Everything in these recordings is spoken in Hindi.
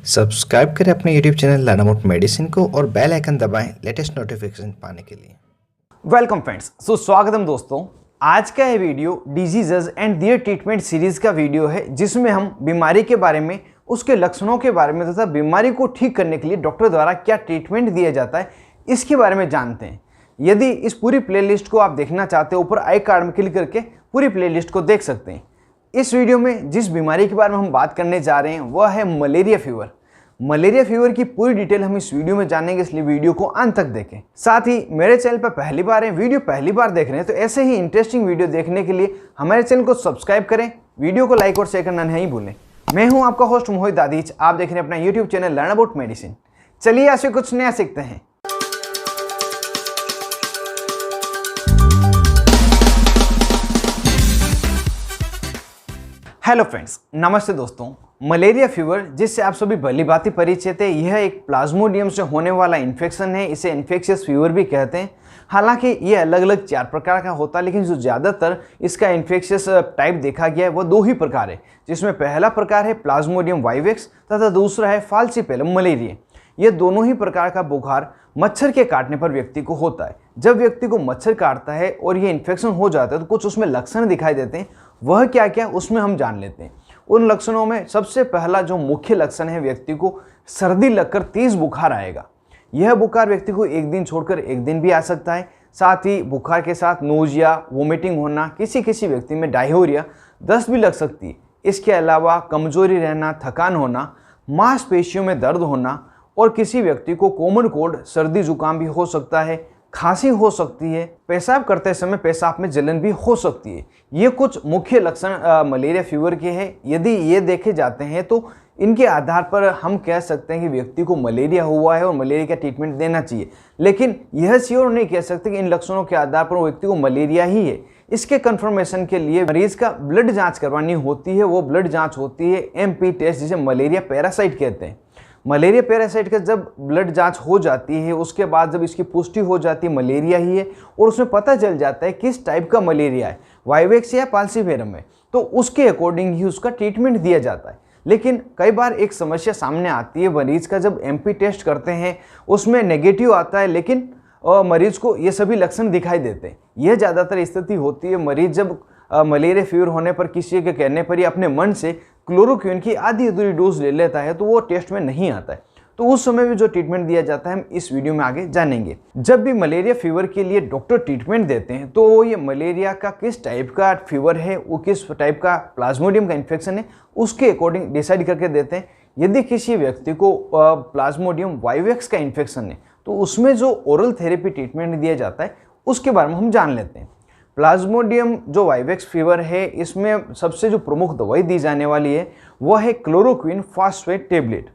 सब्सक्राइब करें अपने YouTube channel learn about medicine को और बेल आइकन दबाएं लेटेस्ट नोटिफिकेशन पाने के लिए। वेलकम फ्रेंड्स, स्वागतम दोस्तों। आज का ये video diseases and their treatment series का वीडियो है, जिसमें हम बीमारी के बारे में, उसके लक्षणों के बारे में तथा बीमारी को ठीक करने के लिए डॉक्टर द्वारा क्या ट्रीटमेंट दिया जाता है इसके बारे में जानते हैं। यदि इस पूरी प्लेलिस्ट को आप देखना चाहते हो, ऊपर आई कार्ड में क्लिक करके पूरी प्लेलिस्ट को देख सकते हैं। इस वीडियो में जिस बीमारी के बारे में हम बात करने जा रहे हैं वह है मलेरिया फीवर। मलेरिया फीवर की पूरी डिटेल हम इस वीडियो में जानेंगे, इसलिए वीडियो को अंत तक देखें। साथ ही मेरे चैनल पर पहली बार है, वीडियो पहली बार देख रहे हैं, तो ऐसे ही इंटरेस्टिंग वीडियो देखने के लिए हमारे चैनल को सब्सक्राइब करें, वीडियो को लाइक और शेयर करना नहीं भूलें। मैं हूं आपका होस्ट मोहित आदिच, आप देख रहे हैं अपना YouTube channel learn about medicine. चलिए आज से कुछ नया सीखते हैं। हेलो फ्रेंड्स, नमस्ते दोस्तों। मलेरिया फीवर, जिससे आप सभी भलीभांति परिचित है, यह एक प्लाज्मोडियम से होने वाला इन्फेक्शन है। इसे इन्फेक्शियस फीवर भी कहते हैं। हालांकि ये अलग अलग 4 प्रकार का होता है, लेकिन जो ज़्यादातर इसका इन्फेक्शियस टाइप देखा गया है वह 2 ही प्रकार है, जिसमें पहला प्रकार है प्लाज्मोडियम वाइवेक्स तथा दूसरा है फाल्सीपेलम मलेरिया। ये दोनों ही प्रकार का बुखार मच्छर के काटने पर व्यक्ति को होता है। जब व्यक्ति को मच्छर काटता है और ये इन्फेक्शन हो जाता है तो कुछ उसमें लक्षण दिखाई देते हैं। वह क्या क्या उसमें हम जान लेते हैं। उन लक्षणों में सबसे पहला जो मुख्य लक्षण है, व्यक्ति को सर्दी लगकर तेज बुखार आएगा। यह बुखार व्यक्ति को एक दिन छोड़कर एक दिन भी आ सकता है। साथ ही बुखार के साथ नोजिया, वोमिटिंग होना, किसी किसी व्यक्ति में डायरिया, दस्त भी लग सकती है। इसके अलावा कमजोरी रहना, थकान होना, मांसपेशियों में दर्द होना और किसी व्यक्ति को कॉमन कोल्ड, सर्दी जुकाम भी हो सकता है, खांसी हो सकती है, पेशाब करते समय पेशाब में जलन भी हो सकती है। ये कुछ मुख्य लक्षण मलेरिया फीवर के हैं। यदि ये देखे जाते हैं तो इनके आधार पर हम कह सकते हैं कि व्यक्ति को मलेरिया हुआ है और मलेरिया का ट्रीटमेंट देना चाहिए। लेकिन यह श्योर नहीं कह सकते कि इन लक्षणों के आधार पर व्यक्ति को मलेरिया ही है। इसके कंफर्मेशन के लिए मरीज का ब्लड जाँच करवानी होती है। वो ब्लड जाँच होती है MP टेस्ट, जिसे मलेरिया पैरासाइट कहते हैं। मलेरिया पैरासाइट का जब ब्लड जांच हो जाती है, उसके बाद जब इसकी पुष्टि हो जाती है मलेरिया ही है और उसमें पता चल जाता है किस टाइप का मलेरिया है, वाइवेक्स या फाल्सीपेलम है, तो उसके अकॉर्डिंग ही उसका ट्रीटमेंट दिया जाता है। लेकिन कई बार एक समस्या सामने आती है, मरीज का जब MP टेस्ट करते हैं उसमें नेगेटिव आता है, लेकिन मरीज को ये सभी लक्षण दिखाई देते हैं। यह ज़्यादातर स्थिति होती है मरीज जब मलेरिया फीवर होने पर किसी के कहने पर ही अपने मन से क्लोरोक्विन की आधी अधूरी डोज ले लेता है, तो वो टेस्ट में नहीं आता है। तो उस समय भी जो ट्रीटमेंट दिया जाता है हम इस वीडियो में आगे जानेंगे। जब भी मलेरिया फीवर के लिए डॉक्टर ट्रीटमेंट देते हैं तो ये मलेरिया का किस टाइप का फीवर है, वो किस टाइप का प्लाज्मोडियम का इन्फेक्शन है, उसके अकॉर्डिंग डिसाइड करके देते हैं। यदि किसी व्यक्ति को प्लाज्मोडियम वाइवेक्स का इन्फेक्शन है तो उसमें जो ओरल थेरेपी ट्रीटमेंट दिया जाता है उसके बारे में हम जान लेते हैं। प्लाज्मोडियम जो वाइवेक्स फीवर है, इसमें सबसे जो प्रमुख दवाई दी जाने वाली है वह है क्लोरोक्विन फॉस्फेट टेबलेट।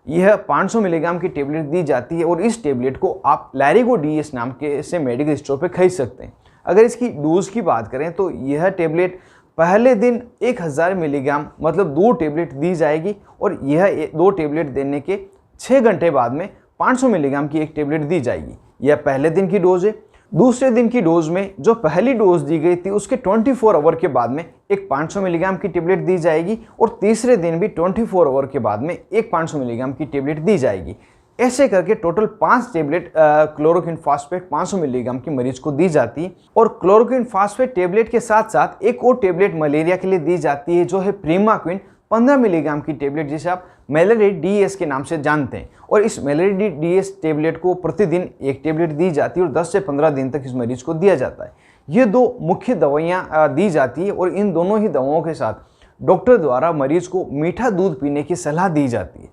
यह 500 मिलीग्राम की टेबलेट दी जाती है और इस टेबलेट को आप लैरिगो DS नाम के से मेडिकल स्टोर पर खरीद सकते हैं। अगर इसकी डोज की बात करें तो यह टेबलेट पहले दिन 1000 मिलीग्राम मतलब 2 टेबलेट दी जाएगी और यह 2 टेबलेट देने के 6 घंटे बाद में 500 मिलीग्राम की एक टेबलेट दी जाएगी। यह पहले दिन की डोज है। दूसरे दिन की डोज में जो पहली डोज दी गई थी उसके 24 आवर के बाद में एक 500 मिलीग्राम की टेबलेट दी जाएगी और तीसरे दिन भी 24 आवर के बाद में एक 500 मिलीग्राम की टेबलेट दी जाएगी। ऐसे करके total 5 tablet chloroquine phosphate 500 milligram की मरीज को दी जाती है। और क्लोरोक्विन फॉस्फेट टेबलेट के साथ साथ एक और टेबलेट मलेरिया के लिए दी जाती है, जो है प्रीमाक्विन 15 मिलीग्राम की टेबलेट, जिसे आप मेलेरिड DS के नाम से जानते हैं। और इस मेलेरिड DS टेबलेट को प्रतिदिन एक टेबलेट दी जाती है और 10 से 15 दिन तक इस मरीज को दिया जाता है। ये 2 मुख्य दवाइयाँ दी जाती है और इन दोनों ही दवाओं के साथ डॉक्टर द्वारा मरीज को मीठा दूध पीने की सलाह दी जाती है।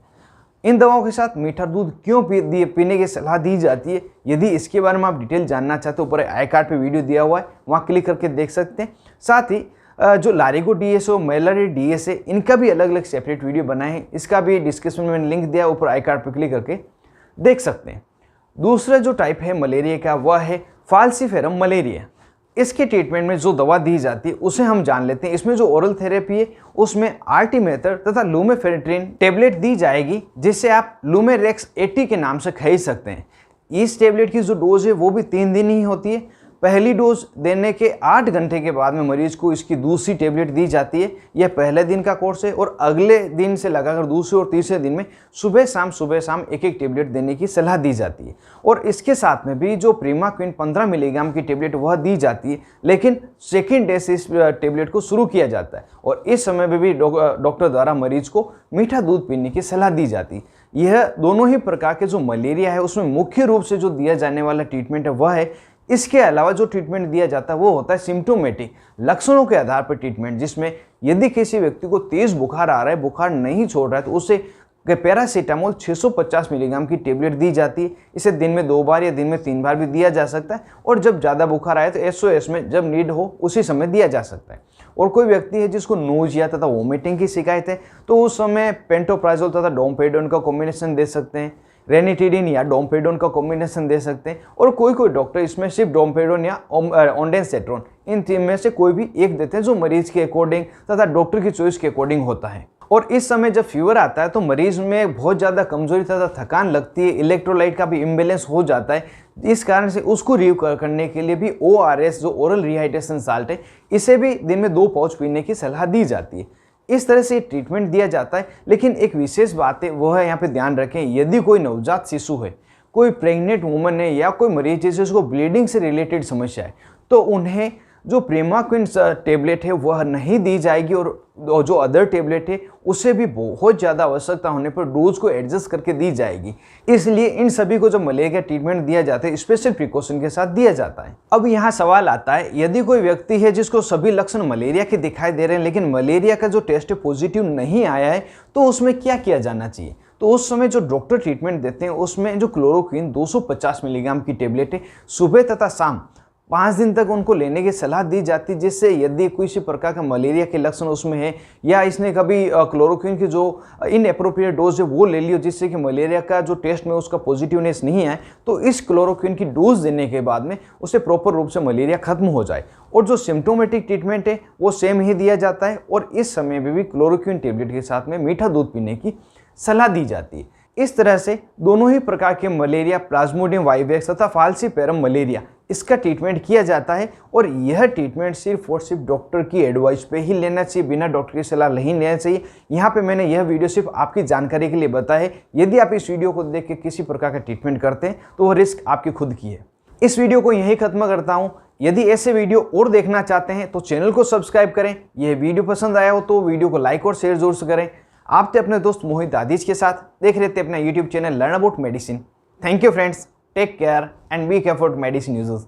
इन दवाओं के साथ मीठा दूध क्यों पीने की सलाह दी जाती है, यदि इसके बारे में आप डिटेल जानना चाहते हो, ऊपर आई कार्ड पे वीडियो दिया हुआ है, वहाँ क्लिक करके देख सकते हैं। साथ ही जो लैरिगो DS और मेलेरिड DS है, इनका भी अलग अलग सेपरेट वीडियो बनाए हैं। इसका भी डिस्क्रिप्शन में मैंने लिंक दिया, ऊपर आई कार्ड पर क्लिक करके देख सकते हैं। दूसरा जो टाइप है मलेरिया का वह है फाल्सीपेलम मलेरिया। इसके ट्रीटमेंट में जो दवा दी जाती है उसे हम जान लेते हैं। इसमें जो ओरल थेरेपी है उसमें आर्टिमेटर तथा लूमेफेनेट्रिन टेबलेट दी जाएगी, जिसे आप लूमेरेक्स 80 के नाम से खरीद सकते हैं। इस टेबलेट की जो डोज है वो भी 3 दिन ही होती है। पहली डोज देने के 8 घंटे के बाद में मरीज को इसकी दूसरी टेबलेट दी जाती है। यह पहले दिन का कोर्स है और अगले दिन से लगाकर दूसरे और तीसरे दिन में सुबह शाम एक एक टेबलेट देने की सलाह दी जाती है। और इसके साथ में भी जो प्रीमाक्विन 15 मिलीग्राम की टेबलेट वह दी जाती है, लेकिन सेकेंड डे से इस टेबलेट को शुरू किया जाता है और इस समय में भी डॉक्टर द्वारा मरीज को मीठा दूध पीने की सलाह दी जाती है। यह दोनों ही प्रकार के जो मलेरिया है उसमें मुख्य रूप से जो दिया जाने वाला ट्रीटमेंट है वह है। इसके अलावा जो ट्रीटमेंट दिया जाता है वो होता है सिम्टोमेटिक, लक्षणों के आधार पर ट्रीटमेंट, जिसमें यदि किसी व्यक्ति को तेज बुखार आ रहा है, बुखार नहीं छोड़ रहा है, तो उसे पैरासीटामोल 650 मिलीग्राम की टेबलेट दी जाती है। इसे दिन में 2 बार या दिन में 3 बार भी दिया जा सकता है और जब ज़्यादा बुखार आए तो SOS में जब नीड हो उसी समय दिया जा सकता है। और कोई व्यक्ति है जिसको नोजिया तथा वोमिटिंग की शिकायत है तो उस समय पेंटोप्राजोल तथा डोमपेडोन का कॉम्बिनेशन दे सकते हैं, रेनिटिडिन या डोमपेडोन का कॉम्बिनेशन दे सकते हैं। और कोई डॉक्टर इसमें सिर्फ डोमपेडोन या ऑन्डेंसेट्रोन, इन तीन में से कोई भी एक देते हैं जो मरीज के अकॉर्डिंग तथा डॉक्टर की चॉइस के अकॉर्डिंग होता है। और इस समय जब फीवर आता है तो मरीज में बहुत ज़्यादा कमजोरी तथा थकान लगती है, इलेक्ट्रोलाइट का भी इम्बेलेंस हो जाता है। इस कारण से उसको रिलीव करने के लिए भी ORS जो ओरल रिहाइड्रेशन साल्ट है, इसे भी दिन में 2 पाउच पीने की सलाह दी जाती है। इस तरह से ट्रीटमेंट दिया जाता है। लेकिन एक विशेष बात है वह है, यहाँ पे ध्यान रखें, यदि कोई नवजात शिशु है, कोई प्रेग्नेंट वुमन है या कोई मरीज है जिसको ब्लीडिंग से रिलेटेड समस्या है, तो उन्हें जो प्रीमाक्विन टेबलेट है वह नहीं दी जाएगी और जो अदर टेबलेट है उसे भी बहुत ज़्यादा आवश्यकता होने पर डोज को एडजस्ट करके दी जाएगी। इसलिए इन सभी को जब मलेरिया ट्रीटमेंट दिया जाता है स्पेशल प्रिकॉशन के साथ दिया जाता है। अब यहाँ सवाल आता है, यदि कोई व्यक्ति है जिसको सभी लक्षण मलेरिया के दिखाई दे रहे हैं लेकिन मलेरिया का जो टेस्ट पॉजिटिव नहीं आया है, तो उसमें क्या किया जाना चाहिए? तो उस समय जो डॉक्टर ट्रीटमेंट देते हैं उसमें जो क्लोरोक्विन 250 मिलीग्राम की टेबलेट है सुबह तथा शाम 5 दिन तक उनको लेने की सलाह दी जाती है, जिससे यदि किसी प्रकार का मलेरिया के लक्षण उसमें है या इसने कभी क्लोरोक्विन की जो इनएप्रोप्रिएट डोज है वो ले ली हो जिससे कि मलेरिया का जो टेस्ट में उसका पॉजिटिवनेस नहीं आए, तो इस क्लोरोक्विन की डोज देने के बाद में उसे प्रॉपर रूप से मलेरिया खत्म हो जाए। और जो सिम्टोमेटिक ट्रीटमेंट है वो सेम ही दिया जाता है और इस समय में भी क्लोरोक्विन टेबलेट के साथ में मीठा दूध पीने की सलाह दी जाती है। इस तरह से दोनों ही प्रकार के मलेरिया, प्लाज्मोडियम वाइवेक्स तथा फाल्सीपेरम मलेरिया, इसका ट्रीटमेंट किया जाता है। और यह ट्रीटमेंट सिर्फ और सिर्फ डॉक्टर की एडवाइस पे ही लेना चाहिए, बिना डॉक्टर की सलाह नहीं लेना चाहिए। यहाँ पे मैंने यह वीडियो सिर्फ आपकी जानकारी के लिए बताया है। यदि आप इस वीडियो को देख के किसी प्रकार का ट्रीटमेंट करते हैं तो वह रिस्क आपकी खुद की है। इस वीडियो को यहीं खत्म करता हूँ। यदि ऐसे वीडियो और देखना चाहते हैं तो चैनल को सब्सक्राइब करें। यह वीडियो पसंद आया हो तो वीडियो को लाइक और शेयर जरूर से करें। आप थे अपने दोस्त मोहित आदिज के साथ, देख रहे थे अपना YouTube channel learn about medicine. Thank you friends, take care and be careful medicine users.